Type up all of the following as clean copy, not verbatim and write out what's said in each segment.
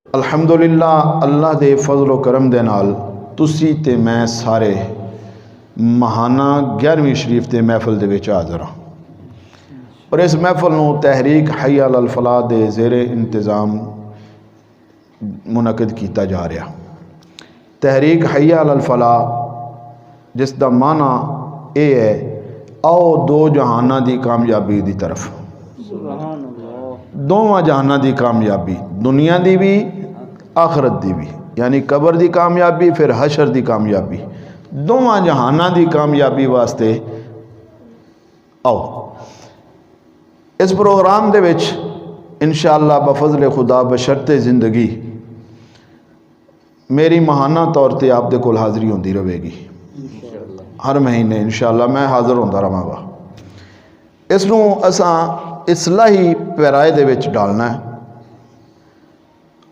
अल्हम्दुलिल्लाह अल्लाह दे फजलो करम दे नाल तुसी ते मैं सारे महाना 11वीं शरीफ के महफिल दे विच हाज़र हाँ और इस महफिल नूं तहरीक हई अल फलाह दे ज़ेरे इंतज़ाम मुनक़िद किया जा रहा। तहरीक हई अल फलाह जिसका माना यह है आओ दो जहाना की कामयाबी की तरफ, दोवां जहाना की कामयाबी, दुनिया की भी आखरत की भी, यानी कबर की कामयाबी फिर हशर की कामयाबी, दोवां जहाना की कामयाबी वास्ते आओ। इस प्रोग्राम दे विच इंशाअल्लाह बफज़ल खुदा बशर्ते ज़िंदगी मेरी महाना तौर पर आप दे कोल हाज़री होंदी रहेगी। हर महीने इंशाअल्लाह मैं हाज़र होंदा रहांगा। इसनूं असां इस्लाही पैराए दे विच डालना है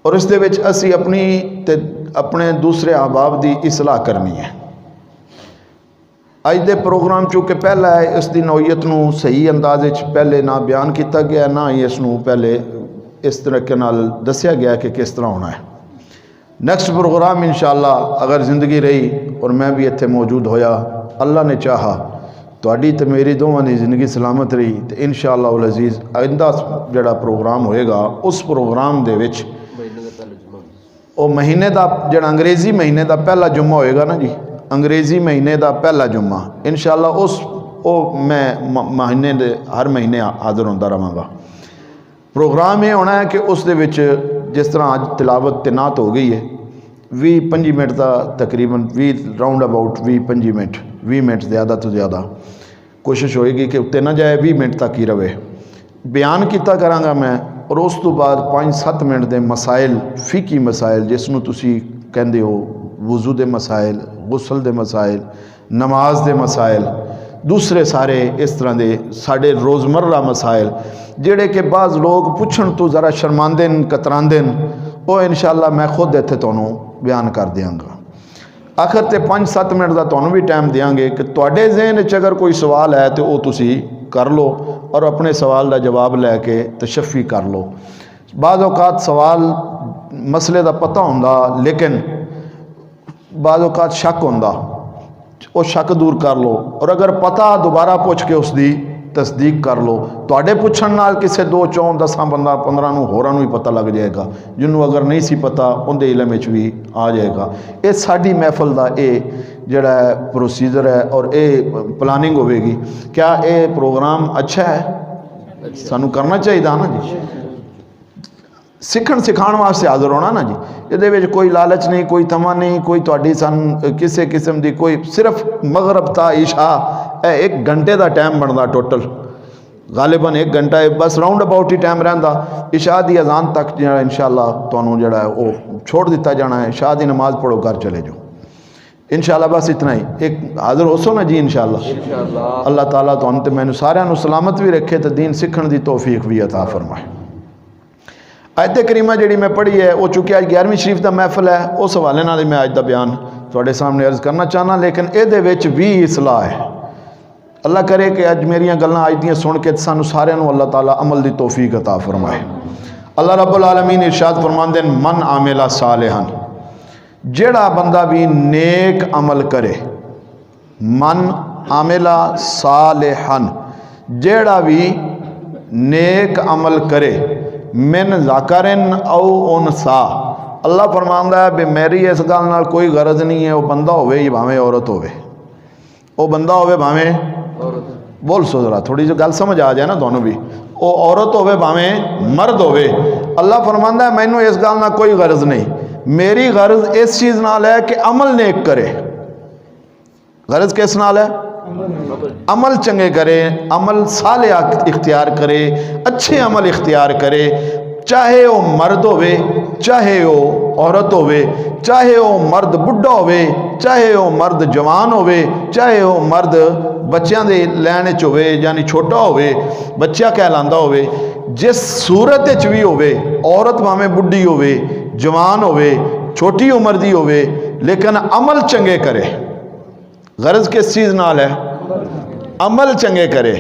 और इस दे विच असी अपनी ते अपने दूसरे अहबाब की इसलाह करनी है। अज दे प्रोग्राम चूँकि पहला है, इसकी नौईयत नूं सही अंदाज पहले ना बयान किया गया, ना ही इसनूं पहले इस तरीके नाल दस्या गया कि किस तरह होना है। नैक्सट प्रोग्राम इंशाअल्लाह अगर ज़िंदगी रही और मैं भी इत्थे मौजूद होया, अल्लाह ने चाहा तुहाडी ते मेरी दोवां दी ज़िंदगी सलामत रही तो इंशाअल्लाह उल अज़ीज़ आइंदा जिहड़ा प्रोग्राम होएगा उस प्रोग्राम दे विच ओ महीने का जिहड़ा अंग्रेज़ी महीने का पहला जुम्मा होएगा ना जी, अंग्रेज़ी महीने का पहला जुम्मा इंशाअल्लाह उस मैं महीने दे हर महीने हाज़र होंदा रहांगा। प्रोग्राम ये होना है कि उस दे विच जिस तरह अज तिलावत तैनात हो गई है 20-25 मिनट का तकरीबन 20 राउंड अबाउट 20-25 मिनट 20 मिनट ज़्यादा तो ज़्यादा कोशिश होएगी कि उत्ते ना जाए 20 मिनट तक ही रहे। बयान किया करांगा मैं और उस तो बाद 5-7 मिनट के मसाइल फ़िकी मसाइल जिसनों तुसी कहंदे हो वज़ू के मसाइल, गुसल के मसाइल, नमाज के मसाइल, दूसरे सारे इस तरह के साढ़े रोज़मर्रा मसाइल जेड़े कि बाज़ लोग पुछण तो ज़रा शर्मांदे कतरांदे वो इंशाअल्लाह मैं खुद इत्थे तुहानूं बयान कर देंगा। आखिर ते 5-7 मिनट का तुहानूं भी टाइम देंगे कि तुहाडे ज़हन च अगर कोई सवाल है तो वो तुसी कर लो और अपने सवाल का जवाब लैके तशफ़ी कर लो। बाज़ औक़ात सवाल मसले का पता होंदा लेकिन बाज़ औक़ात शक होंदा, वो शक दूर कर लो और अगर पता दोबारा पूछ के उसकी तस्दीक कर लो। तुहाडे पुछण नाल किसी 2-4-10 बंदा 15 नूं होरां नूं ही पता लग जाएगा, जिन्हों अगर नहीं सी पता उनके इलम विच भी आ जाएगा। ये साडी महफिल का ये जिहड़ा प्रोसीजर है और ये प्लानिंग होगी। क्या ये प्रोग्राम अच्छा है? सानू करना चाहिए ना जी, सीखण सिखाण वास्ते हाज़र होना ना जी। ये कोई लालच नहीं, कोई तमा नहीं, कोई तुहाडी सन किसी किस्म की कोई सिर्फ मगरब ता इशा 1 घंटे का टाइम बनता टोटल, गालिबन 1 घंटा है बस राउंड अबाउट ही टाइम रहिंदा। इशा की अजान तक जो इंशाअल्लाह तुहानूं जिहड़ा वो छोड़ दिता जाना है। इशा की नमाज पढ़ो घर चले जाओ इंशाअल्लाह, बस इतना ही। एक हाज़र हो सो ना जी इंशाअल्लाह। अल्लाह ताला तुहानूं ते मैनूं सारिआं नूं सलामत भी रखे तो दीन सीखण की तौफीक भी अता फरमाए। आयत करीमा जी मैं पढ़ी है वो चूँकि अज 11वीं शरीफ का महफिल है, उस हवाले नाल मैं अज का बयान तुहाडे सामने अर्ज करना चाहना, लेकिन ये भी इसलाह है। अल्लाह करे कि अज मेरिया गल्लां अज दियां सुन के सानू सारिआं नूं अल्लाह ताला अमल की तौफीक अता फरमाए। अल्लाह रब्बुल आलमीन इरशाद फरमांदे हैं मन आमिला सालिहन, जेड़ा बंदा भी नेक अमल करे, मन आमिला सालिहन जेड़ा भी नेक अमल करे, मिन ज़ाकरिन औ उनसा। अल्लाह फरमांदा है भी मेरी इस गल नाल कोई गरज नहीं है, वो बंदा होवे या भावें औरत होवे, वो बंदा होवे भावें बोल सो जरा थोड़ी जी गल समझ आ जाए ना तुहानूं भी, वो औरत होवे भावें मर्द होवे। अल्लाह फरमांदा है मैनू इस गल नाल कोई गरज नहीं, मेरी गरज इस चीज़ नाल है कि अमल नेक करे। गरज किस नाल है? अमल चंगे करे, अमल साले इख्तियार करे, अच्छे अमल इख्तियार करे, चाहे वो मर्द होवे, चाहे वो औरत होवे, चाहे वो मर्द बुढ़ा होवे, चाहे वो मर्द जवान होवे, चाहे वो मर्द बच्चों के लैन च होवे यानी छोटा होवे, बच्चा कहलांदा होवे, जिस सूरत च भी होवे, औरत भावें बुढ़ी होवे, जवान होवे, छोटी उम्र दी होवे, लेकिन अमल चंगे करे। गरज किस चीज़ नाल है? अमल चंगे करे।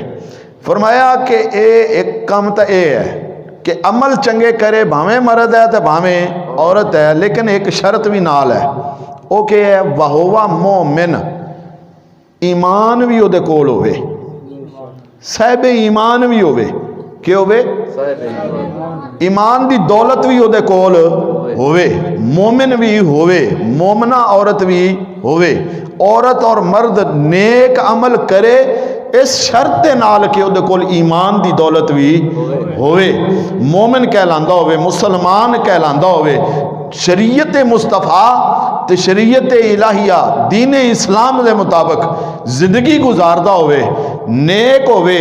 फरमाया कि एक काम तो यह है कि अमल चंगे करे, भावें मर्द है तो भावें औरत है, लेकिन एक शर्त भी नाल है। वो क्या है? वहुवा मोमिन, ईमान भी उहदे कोल होवे, साहिबे ईमान भी होवे। कि होवे? ईमान दी दौलत भी उहदे कोल होवे, मोमिन भी होवे, मोमना औरत भी होवे। औरत और मर्द नेक अमल करे इस शर्त दे नाल कि उहदे कोल ईमान दी दौलत भी होवे, मोमिन कहलांदा होवे, मुसलमान कहलांदा होवे, शरीयत मुस्तफ़ा ते शरीयत इलाहिया दीन इस्लाम के मुताबिक जिंदगी गुजारदा होवे, नेक होवे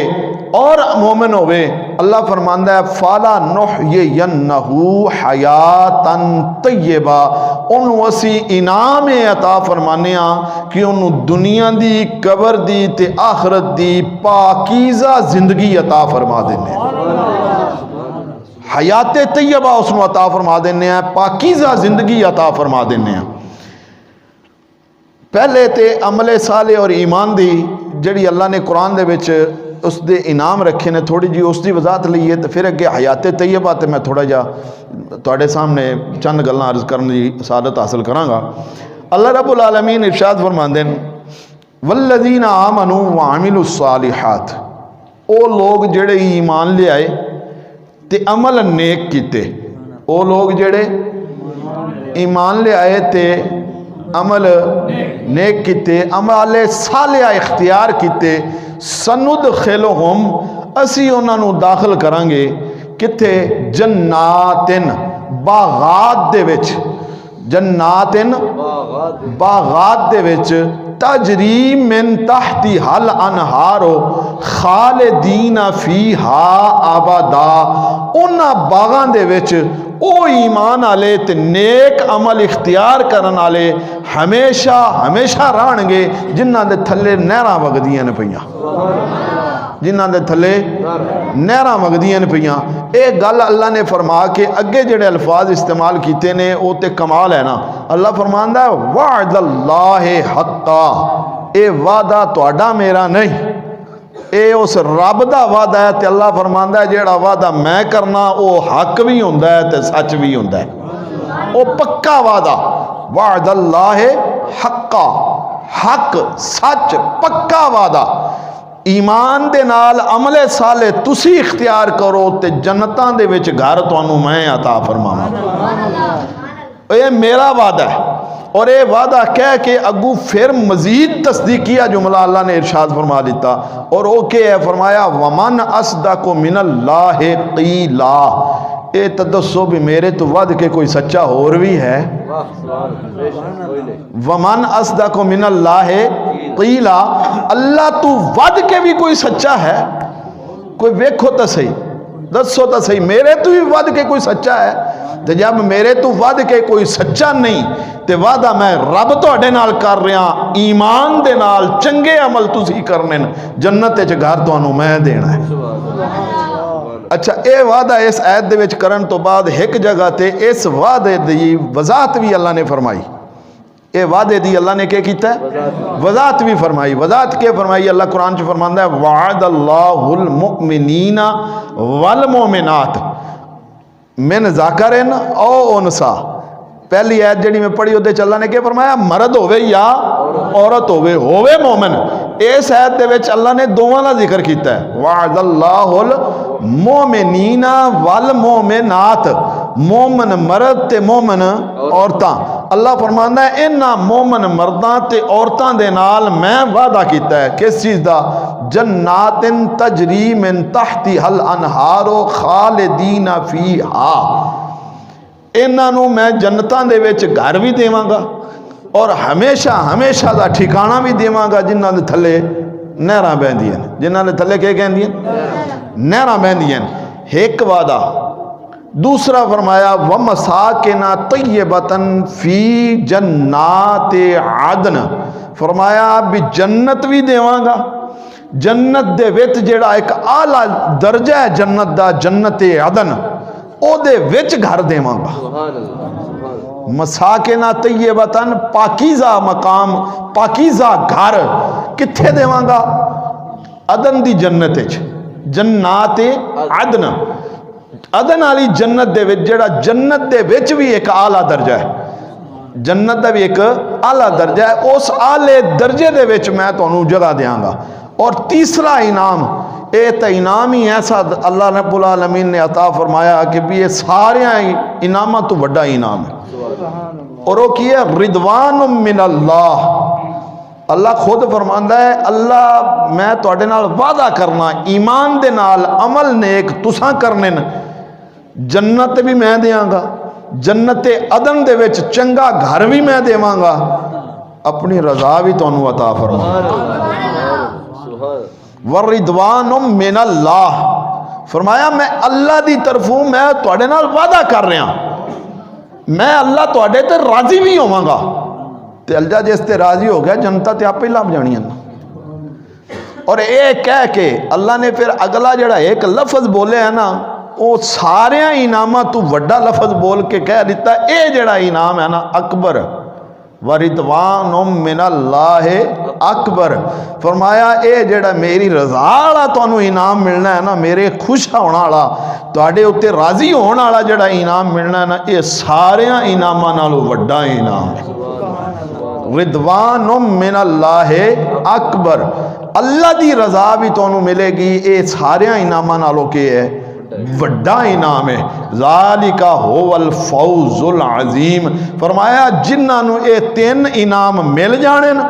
और मोमिन होवे। अल्लाह फरमांदा है फाला नुहयियन्नहु हयातन तय्यबा, उन्होंने असी इनाम अता फरमाने कि उन्होंने दुनिया दी, कबर दी ते आखरत दी पाकीज़ा जिंदगी अता फरमा देने। हयात तय्यबा उसको अता फरमा देने, पाकीज़ा जिंदगी अता फरमा देने। पहले तो अमले साले और ईमान दी जड़ी अल्लाह ने कुरान दे विच उसके इनाम रखे ने, थोड़ी जी उसकी वजाहत लईए तो फिर अगे हयात तय्यबा ते मैं थोड़ा जा तुहाडे सामने चंद गल्लां अर्ज करने की सादत हासिल करांगा। अल्लाह रब्बुल आलमीन इरशाद फरमांदे ने वल्लज़ीना आमनू व अमिलुस सालिहात, ओ लोग जेड़े ईमान ले आए ते अमल नेक कीते, ओ लोग जेड़े ईमान ले आए ते अमल नेक कीते, अमल सालिहा इख्तियार कीते, सनुद खिलहुम, असी उन्होंने दाखिल करांगे किथे? जन्नातिन, बागात दे विच, जन्नातिन बागात दे विच, तजरी मिन तहती हल अनहारो खालिदीना फीहा अबदा, उन्हां बागां दे विच ओ ईमान आले ते नेक अमल इख्तियार करन आले हमेशा हमेशा रहणगे, जिन्हां दे थल्ले नहरां वगदियां ने पईयां, जिन्हां दे थल्ले नहरां वगदियां ने पईयां। ये गल अल्लाह ने फरमा के अगे जेड़े अल्फाज इस्तेमाल कीते ने वो तो कमाल है ना। अल्लाह फरमांदा है वादल्लाहि हक्का, ये वादा तुहाडा मेरा नहीं, ये उस रब का वादा है। तो अल्लाह फरमांदा है जेड़ा वादा मैं करना वो हक भी हुंदा है ते सच भी हुंदा है, वो पक्का वादा। वादल्लाहि हक्का, हक सच पक्का वादा। ईमान दे नाल अमले साले तुसी इख्तियार करो ते जन्नतां दे विच घर तुहानू मैं अता फरमावां, ये मेरा वादा है। और ये वादा कह के अगू फिर मजीद तस्दीकिया जुमला अल्लाह ने इरशाद फरमा दिता, और वो क्या है? फरमाया वमन अस्दक़ु मिनल्लाहि क़ीला, ये तो दसो भी मेरे तो वध के कोई सच्चा होर भी है? वमन अस्दक़ु मिनल्लाहि क़ीला, अल्लाह तू वध के भी कोई सच्चा है? कोई वेखो तो सही, दसो तो सही, मेरे तो भी वध के कोई सच्चा है? तो जब मेरे तो वध के कोई सच्चा नहीं तो वादा मैं रब तुहाडे नाल कर रहा, ईमान दे नाल चंगे अमल तुसी करने, जन्नत च घर तुहानू मैं देना है। अच्छा, ये वादा इस आयत दे विच करन तो बाद एक जगह ते इस वादे दी वजाहत भी अल्लाह ने फरमाई। ये वादे दी अल्लाह ने क्या किया? वजाहत भी फरमाई। वजाहत क्या फरमाई? अल्लाह कुरान च फरमांदा है वादल्लाहुल मुमिनीना वल मोमिनात मिन ज़करिन औ उनसा। पहली आयत जी मैं पढ़ी उहदे अल्लाह ने क्या फरमाया? मर्द होवे या औरत होवे मोमिन। इस आयत दे विच अल्लाह ने दोवां दा जिक्र किया है, वादल्लाहुल मोमिनीना वल मोमिनात, मोमन मर्द ते मोमन औरतां। अल्लाह फरमांदा है इन्हां मोमन मर्दां ते औरतां दे नाल मैं वादा किया है, किस चीज़ का? जन्नातिन तजरी मिन तहती हल अनहारो खालिदीना फीहा, इन्हों मैं जन्नतां दे विच घर भी देवांगा और हमेशा हमेशा का ठिकाना भी देवांगा, जिन्हां दे थल्ले नहरां बहंदियां, जिन्हां दे थल्ले क्या कहंदियां? नहरां बहंदियां। एक वादा। दूसरा फरमाया व मसाकिना तय्यबतन फी जन्नाते आदन, फरमाया भी जन्नत भी देवांगा, जन्नत दे विच जेड़ा एक आला दर्जा है जन्नत दा, जन्नते आदन, ओदे विच घर देवांगा। मसाकिना तय्यबतन, पाकीज़ा मकाम, पाकीज़ा घर कित्थे देवांगा? अदन दी जन्नत विच, जन्नाते अदन। अदन वाली जन्नत दे विच जिहड़ा जन्नत दे विच भी एक आला दर्जा है, जन्नत का भी एक आला दर्जा है, उस आले दर्जे दे विच मैं तुहानू जगह देंगा। और तीसरा इनाम, ये तो इनाम ही ऐसा अल्लाह रब्बुल आलमीन ने अता फरमाया कि भी ये सारे इनामां तो वड्डा इनाम है। और वो की है, रिदवान मिनल्लाह। अल्लाह खुद फरमांदा है, अल्लाह मैं तुहाडे नाल वादा करना ईमान दे नाल अमल नेक तुसां करने न, जन्नत भी मैं देंगा, जन्नत अदन दे विच चंगा घर भी मैं देवांगा, अपनी रजा भी तुहानू अता फरमाऊंगा। वरिदवान मिनल्लाह, फरमाया मैं अल्लाह दी तरफों मैं तुहाडे नाल वादा कर रहा, मैं अल्लाह तुहाडे ते राजी भी होवांगा। ते अल्लाह जिस ते राजी हो गया जनता ते आपे लभ जानियां। और ये कह के अल्लाह ने फिर अगला जड़ा एक लफज बोले है ना, वो सारे इनामां तो वड्डा लफज बोल के कह दिता, ये जड़ा इनाम है ना अकबर, वरिदवान मिनल्लाह अकबर। फरमाया ये जड़ा मेरी रजा वाला तुहानू इनाम मिलना है ना, मेरे खुश होने वाला, तुहाडे उत्ते राजी होने वाला जड़ा इनाम मिलना है ना, ये सारे इनामां नालों वड्डा इनाम है। रिदवान मिनल्लाह अकबर, अल्लाह दी रजा भी तुहानू मिलेगी, ये सारे इनामां नालों के है वड्डा इनाम है। ज़ालिका हुवल फौजुल अज़ीम। फरमाया जिन्होंने ये तीन इनाम मिल जाने न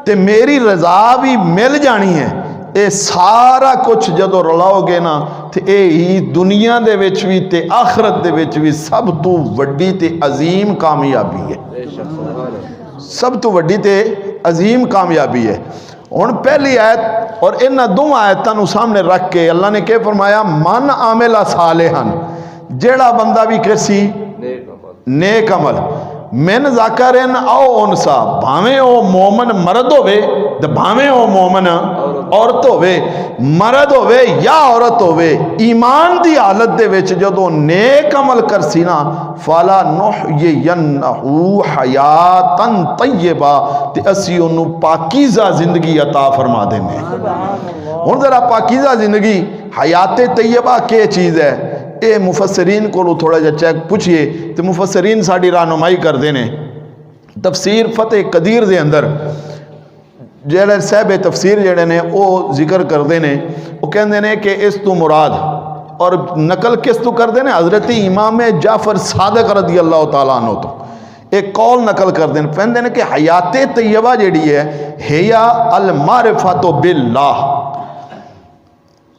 ते मेरी रजा भी मिल जानी है, ये सारा कुछ जदों रलाओगे ना तो यही दुनिया दे विच भी ते आखरत दे विच भी सब तो वड्डी ते अजीम कामयाबी है, सब तो वड्डी ते अजीम कामयाबी है। हुण पहली आयत और इन्हां दो आयतों सामने रख के अल्लाह ने क्या फरमाया, मन आमिला सालिहन, जेड़ा बंदा भी किसी नेक अमल, मिन ज़करिन औ उनसा, भावें ओ मोमन मर्द होवे ते भावें ओ मोमन औरत होवे, मर्द होवे या औरत होवे, ईमान दी हालत दे विच जदों नेक अमल करसी ना, फला नुहयियन्नहु हयातन तय्यबा, ते असी उन्नू पाकीज़ा जिंदगी अता फरमा देने। हुण जरा पाकीज़ा जिंदगी हयाते तय्यबा के चीज़ है, ये मुफस्सरीन को थोड़ा जा चेक पूछिए तो मुफस्सरीन साड़ी रहनुमाई करते हैं। तफसीर फतेह कदीर दे अंदर जेड़े साहब तफसीर जेड़े ने वो जिक्र करते हैं, वो कहते हैं कि इस तो मुराद और नकल किस तो करते हैं, हज़रत इमाम जाफर सादिक रज़ी अल्लाह तआला अन्हु तो एक कौल नकल करते हैं, कहते हैं कि हयात तय्यबा जिहड़ी है हिया अल मारिफतु बिल्लाह।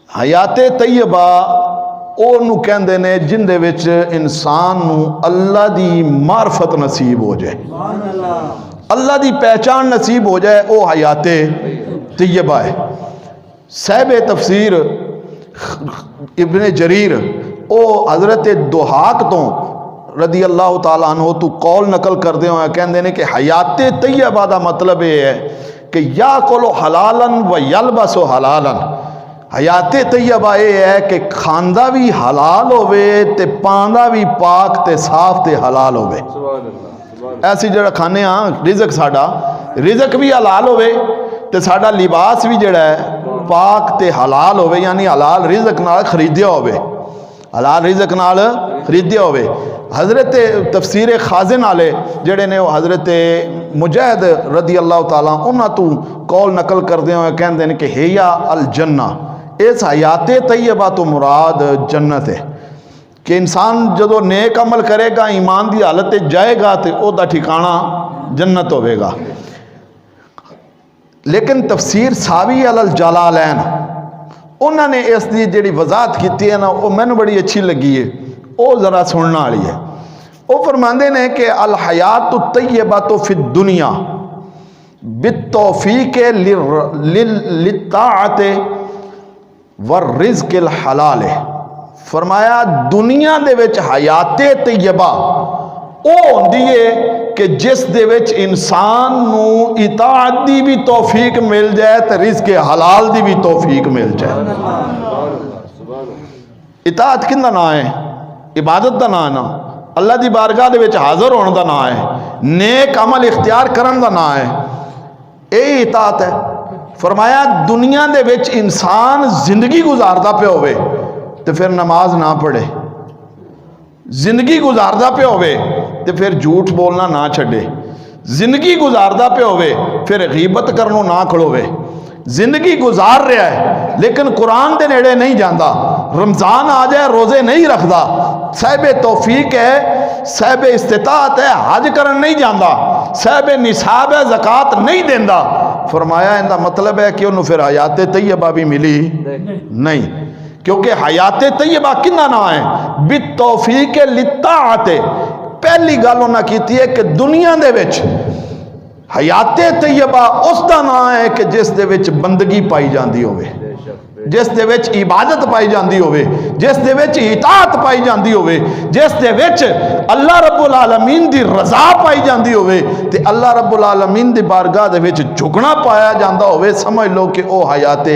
हयात तय्यबा ओनू कहते ने जिंदे विच इंसान नू अल्लाह दी मार्फत नसीब हो जाए, अल्लाह दी पहचान नसीब हो जाए, वो हयाते तय्यबा है। साहिब तफसीर इब्ने जरीर ओ हज़रत दुहाक तो रदी अल्लाह तआला अन्हु तो कौल नकल करते हुए कहते हैं कि हयाते तय्यबा का मतलब ये है कि या कोलो हलालन व यलबसो हलालन। हयाते तय्यबा ये है कि खांदा भी हलाल होवे ते पांदा भी पाक ते साफ ते हलाल होवे। ऐसी जड़ा खाने हाँ रिजक साडा रिजक भी हलाल होवे ते साडा लिबास भी जड़ा है पाक ते हलाल होवे, यानी हलाल रिजक नाल खरीदिया होवे, हलाल रिजक नाल खरीदिया होवे। हज़रत तफसीर खाजिन वाले जड़े ने हज़रत मुजाहिद रदी अल्लाह तआला उन्हां तू कौल नकल करते हुए कहते हैं कि हिया अल जन्ना, इस हयात तय्यबा तो मुराद जन्नत है कि इंसान जदों नेक अमल करेगा ईमान की हालत जाएगा तो उसका ठिकाना जन्नत होवेगा। लेकिन तफसीर सावी अल जलालैन उन्होंने इसकी जी वजाहत की है ना, वो मैनू बड़ी अच्छी लगी है, वो जरा सुनने वाली है। वो फरमाते ने कि अल हयात तय्यबा तो फिर दुनिया बितौफीक लित्ताअत व रिज़्क़िल हलाल है। फरमाया दुनिया दे विच हयाते तय्यबा वो होंदी है कि जिस दे विच इंसान नू इताअत दी भी तौफीक मिल जाए तो रिज़्क़ हलाल दी भी तौफीक मिल जाए। इताअत किंदा ना है, इबादत का ना है ना, अल्लाह की बारगाह दे विच हाज़र होने का ना है, नेक अमल इख्तियार करन का ना है, यही इताअत है। फरमाया दुनिया दे विच इंसान जिंदगी गुजारदा पे होवे तो फिर नमाज ना पढ़े, जिंदगी गुजारदा पे होवे ते फिर झूठ बोलना ना छड्डे, जिंदगी गुजारदा पे होवे फिर गीबत करनों ना खड़ोवे, जिंदगी गुजार रहा है लेकिन कुरान के नेड़े नहीं जाता, रमज़ान आ जाए रोज़े नहीं रखता, साहिब तौफीक है, साहिब इस्तिताअत है, हज करन नहीं जाता, साहिब निसाब है, ज़कात नहीं देता, फरमाया इनका मतलब है कि उन्होंने फिर हयात तैयबा भी मिली नहीं, क्योंकि हयात तैयबा किन्ना ना है बि तौफीक लित्ताअत। पहली गल उन्हें की है कि दुनिया दे विच हयात तैयबा उसका नाम है कि जिस दे विच बंदगी पाई जाती होवे, जिस दे विच इबादत पाई जाती होवे, जिस दे विच इताअत पाई जाती होवे, जिस दे विच अल्लाह रब्बुल आलमीन दी रज़ा पाई जाती होवे ते अल्लाह रब्बुल आलमीन दी बारगाह दे विच झुकना पाया जाता होवे, समझ लो कि वह हयात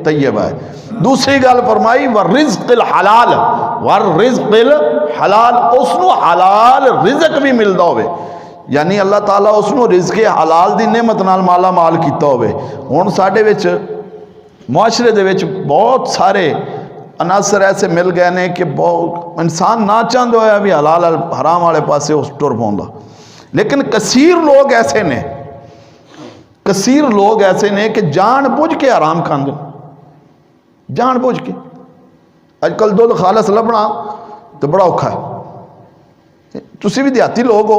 तैयबा है। दूसरी गल फरमाई व रिज़्क़िल हलाल, व रिज़्क़िल हलाल, उसनू हलाल रिज़्क भी मिलता होवे, यानी अल्लाह ताला उसनू रिज़्क़े हलाल दी नेमत नाल माला माल किया होवे। हुण साडे विच मुआशरे दे विच बहुत सारे अनासर ऐसे मिल गए ने कि बहुत इंसान ना चाहते होया भी हलाल हराम वाले पासे उस टुर पाउंदा, लेकिन कसीर लोग ऐसे ने, कसीर लोग ऐसे ने कि जान बुझ के हराम खांदे, जान बुझ के। अजकल दुध खालस लभना तो बड़ा औखा है, तुसी भी देहाती लोग हो,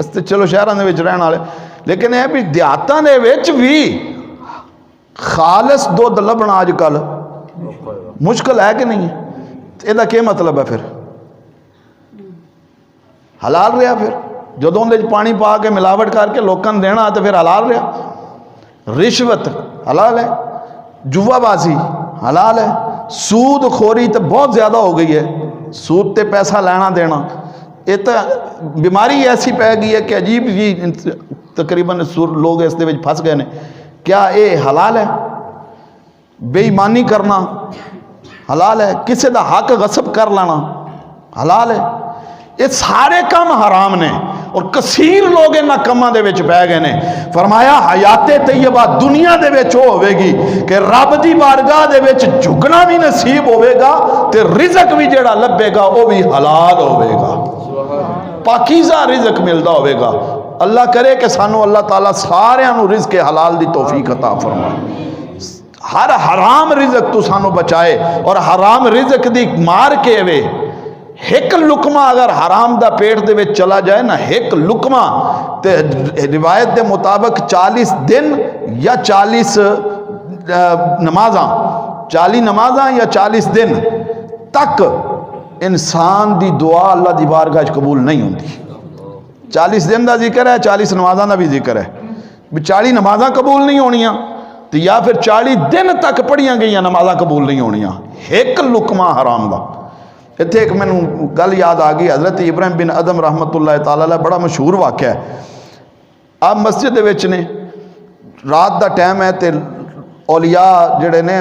अस चलो शहरों के रहने वाले, लेकिन यह भी देहातों के भी खालस दुध लभना अजकल मुश्किल है कि नहीं है। इसका क्या मतलब है? फिर हलाल रहा, फिर जो उन्हें पानी पा के मिलावट करके लोगों ने देना तो फिर हलाल रहा। रिश्वत हलाल है, जुआबाजी हलाल है, सूद खोरी तो बहुत ज़्यादा हो गई है, सूद ते पैसा लेना देना, ये तो बीमारी ऐसी पै गई है कि अजीब जी तकरीबन लोग इस दे विच फस गए हैं। क्या ये हलाल है? बेईमानी करना हलाल है, किसी का हक गसब कर लेना हलाल है, ये सारे काम हराम ने और कसीर लोग इन कामों के विच पै गए हैं। फरमाया हयात तैयबा दुनिया दे विच हो होवेगी कि रब दी बारगाह दे विच झुकना भी नसीब होवेगा ते रिज़क भी जिहड़ा लभेगा वो भी हलाल होवेगा, पाकीज़ा रिज़क मिलता होवेगा। अल्लाह करे कि सानू अल्लाह ताला सारियां नू रिज़्क़े हलाल दी तौफीक अता फरमाए, हर हराम रिज़क तो सानू बचाए और हराम रिज़क दी मार के वे एक लुकमा अगर हराम दा पेट दे विच चला जाए ना, एक लुकमा ते रिवायत के मुताबिक 40 दिन या 40 नमाजा, 40 नमाजा या 40 दिन तक इंसान दी दुआ अल्लाह दी बारगाह कबूल नहीं होती। 40 दिन का जिक्र है, 40 नमाजा का भी जिक्र है, भी 40 नमाजा कबूल नहीं होनिया तो या फिर 40 दिन तक पढ़िया गई नमाजा कबूल नहीं होनिया, एक लुकमा हराम का। इत्थे एक मैनू गल याद आ गई, हज़रत इब्राहिम बिन अदम रहमतुल्लाह तआला अलैह, बड़ा मशहूर वाक़या है। आप मस्जिद दे विच ने, रात का टाइम है तो औलिया जिहड़े ने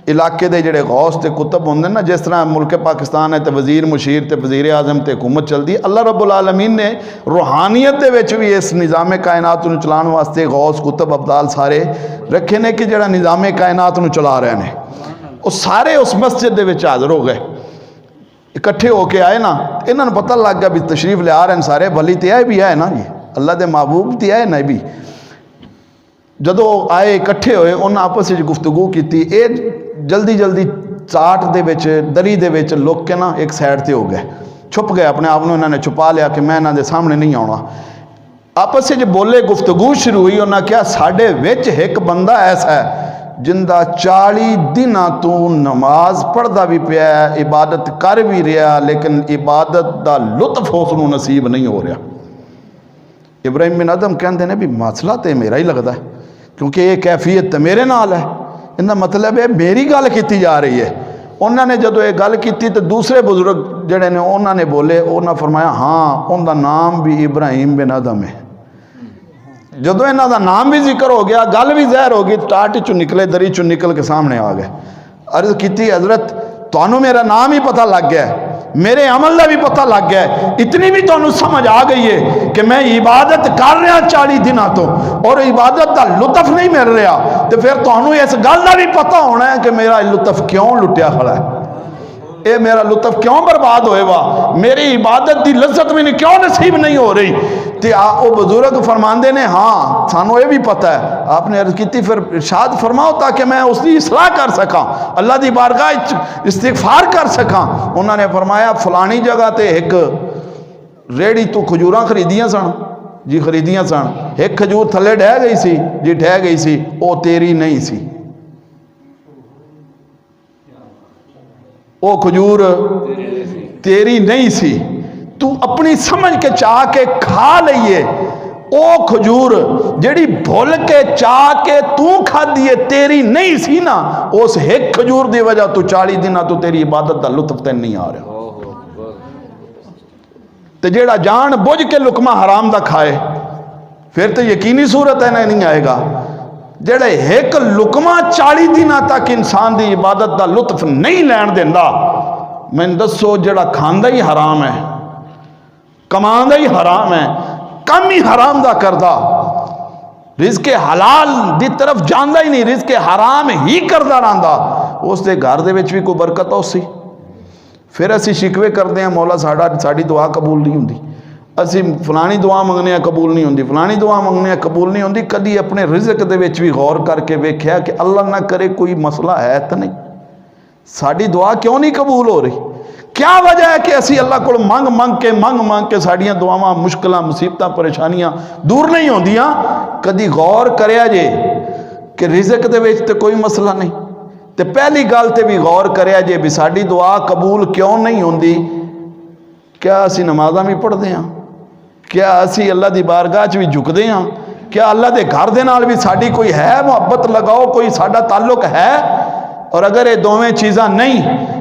इलाके दे जिहड़े गौस ते कुतब होंदे ना, जिस तरह मुल्क पाकिस्तान है तो वज़ीर मुशीर ते वज़ीर आज़म ते हुकूमत चलती है, अल्लाह रब्बुल आलमीन ने रूहानियत दे विच भी इस निज़ाम कायनात नूं चलाउण वास्ते गौस कुतब अब्दाल सारे रखे ने कि जिहड़ा निज़ाम कायनात नूं चला रहे हैं, वो सारे उस मस्जिद दे विच हाज़र हो गए, इकट्ठे होके आए ना, इन्होंने पता लग गया भी तशरीफ लिया रहे हैं सारे, वली तो यह भी है ना जी, अल्लाह के महबूब तो है ना भी। जदों आए इकट्ठे होए उन्हें आपस में गुफ्तगू की, जल्दी जल्दी चाट दे विच दरी दे विच लुक के ना एक साइड से हो गए, छुप गए, अपने आप को इन्होंने छुपा लिया कि मैं इन्होंने सामने नहीं आना। आपस में बोले, गुफ्तगू शुरू हुई, उन्हें क्या साढ़े विच एक बंदा ऐसा है जिंदा 40 दिन तू नमाज पढ़ता भी पिया, इबादत कर भी रहा, लेकिन इबादत का लुत्फ उसनू नसीब नहीं हो रहा। इब्राहिम बिन अदम कहते हैं भी मसला तो मेरा ही लगता है, क्योंकि ये कैफियत तो मेरे नाल है, इनका मतलब है मेरी गल की जा रही है। उन्होंने जो ये गल की तो दूसरे बुजुर्ग जड़े ने उन्होंने बोले, उन्होंने फरमाया हाँ उनका नाम भी इब्राहिम बिन अदम है। जदों इन्हों का नाम भी जिक्र हो गया, गल भी ज़ाहिर हो गई, टाट चो निकले, दरी चो निकल के सामने आ गए। अर्ज की हजरत तुहानू मेरा नाम ही पता लग गया, मेरे अमल का भी पता लग गया, इतनी भी तुहानू समझ आ गई है कि मैं इबादत कर रहा 40 दिनों तो और इबादत का लुत्फ नहीं मिल रहा, तो फिर तुहानू इस गल का भी पता होना है कि मेरा लुत्फ क्यों लुटिया खड़ा है। ये मेरा लुत्फ क्यों बर्बाद होए वा, मेरी इबादत की लज्जत मैंने क्यों नसीब नहीं हो रही। तो वो बुजुर्ग फरमाते ने हाँ सानू ये भी पता है। आपने अर्ज की फिर इरशाद फरमाओ ताकि मैं उसकी इसलाह कर सका, अल्लाह की बारगाह इस्तिगफार कर सका। उन्होंने फरमाया फलानी जगह ते एक रेड़ी तू खजूर खरीदियां सन जी, खरीदियां सन, एक खजूर थले ढह गई सी जी, ढह गई सी, वो तेरी नहीं सी, वो खजूर तेरी नहीं सी, तू अपनी समझ के चाह के खा लईए। वो खजूर जेड़ी भुल के चाह के तू खाधी है तेरी नहीं सी ना, उस एक खजूर की वजह तू 40 दिन तो तेरी इबादत का लुत्फ तेन नहीं आ रहा। तो जेड़ा जान बुझ के लुकमा हराम का खाए फिर तो यकीनी सूरत है नहीं आएगा। जेड़े एक लुकमा 40 दिन तक इंसान की इबादत का लुत्फ नहीं लैन देंदा, मैंने दसो जेड़ा खांदा ही हराम है, कमांदा ही हराम है, कम ही हराम दा करदा, रिज़्क़ हलाल दी तरफ जांदा ही नहीं, रिज़्क़ हराम ही करदा रहिंदा, उसके घर दे विच भी कोई बरकत उसी। फिर असी शिकवे करते हैं मौला साड़ी दुआ कबूल नहीं होंदी, असी फलानी दुआ मंगने कबूल नहीं होंदी, फलानी दुआ मंगने कबूल नहीं होंदी। कभी अपने रिज़्क़ दे विच भी गौर करके वेख्या कि अल्लाह ना करे कोई मसला है तो नहीं, साड़ी दुआ क्यों नहीं कबूल हो रही? क्या वजह है कि असी अल्लाह को मंग मंग के साड़ियाँ दुआवां मुश्किल मुसीबत परेशानियां दूर नहीं होंदियां। कभी गौर करया जे कि रिज़्क़ दे विच ते कोई मसला नहीं, तो पहली गल तो भी गौर करया जे भी साड़ी दुआ कबूल क्यों नहीं होंदी। क्या असी नमाज़ां भी पढ़ते हैं? क्या असी अल्लाह की बारगाह च भी झुकते हैं? क्या अल्लाह के घर दे नाल भी साड़ी कोई है मुहब्बत लगाओ, कोई साडा ताल्लुक है? और अगर ये दोवें चीज़ां नहीं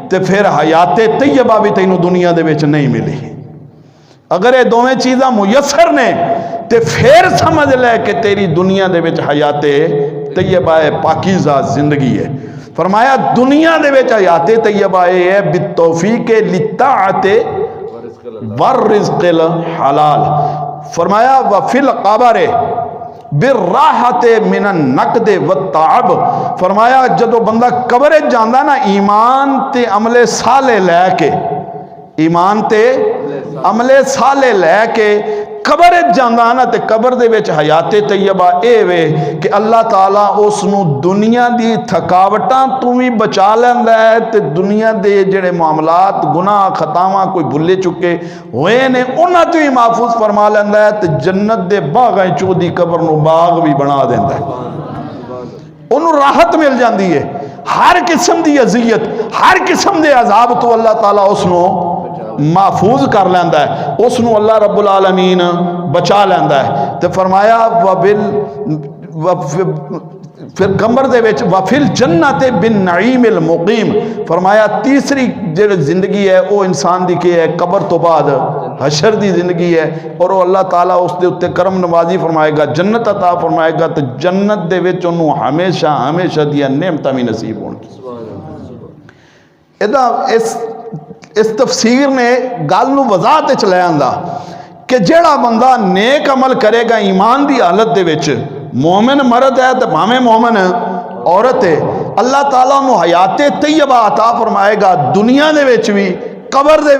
तो फिर हयाते तैयबा भी तैनूं दुनिया दे विच नहीं मिली। अगर ये दोवें चीज़ां मुयसर ने तो फिर समझ लै कि तेरी दुनिया दे विच हयाते तैयबा है, पाकीज़ा जिंदगी है। फरमाया दुनिया दे विच हयाते तैयबा है बितौफीक लित्ताअते वर रिज़्क़िल हलाल। फरमाया वफिल क़बरे बिर्राहते मिनन नक़दे व ताब। फरमाया जदों बंदा कब्र जांदा ना ईमान ते अमले साले लैके, ईमान ते अमले साले लैके कब्र जांदा ना ते कब्र दे विच हयाते तैयबा ए वे कि अल्लाह ताला उसनू दुनिया दी थकावटां तू भी बचा लैंदा है ते दुनिया दे जेड़े मामलात गुनाह खतावां कोई भुले चुके होए ने उन्हां तो ही महफूज फरमा लैंदा है ते जन्नत दे बागां च ओदी कब्र नू बाग भी बना देंदा है। उन्होंने राहत मिल जाती है, हर किस्म की अजियत हर किस्म के अजाब तो अल्लाह ताला उसनू महफूज कर लैंदा है, उसनू अल्लाह रब्बुल आलमीन बचा लैंदा है। तो फरमाया फिर कमर दे विच वफिल जन्नत बिन नईमिल मुकीम। फरमाया तीसरी जो जिंदगी है वो इंसान की है कब्र तो बाद हशर की जिंदगी है, और वो अल्लाह ताला उसके उत्ते करम नवाजी फरमाएगा, जन्नत अता फरमाएगा, तो जन्नत दे विच उन्होंने हमेशा हमेशा दी नेमतां भी नसीब होणगी। इदा इस तफसीर ने गल नूं वज़ाहत च लै आंदा कि जेड़ा बंदा नेक अमल करेगा ईमान की हालत दे विच, मोमिन मर्द है तो भावें मोमिन औरत है, अल्लाह ताला नूं हयाते तैयबा अता फरमाएगा दुनिया दे विच भी कब्र दे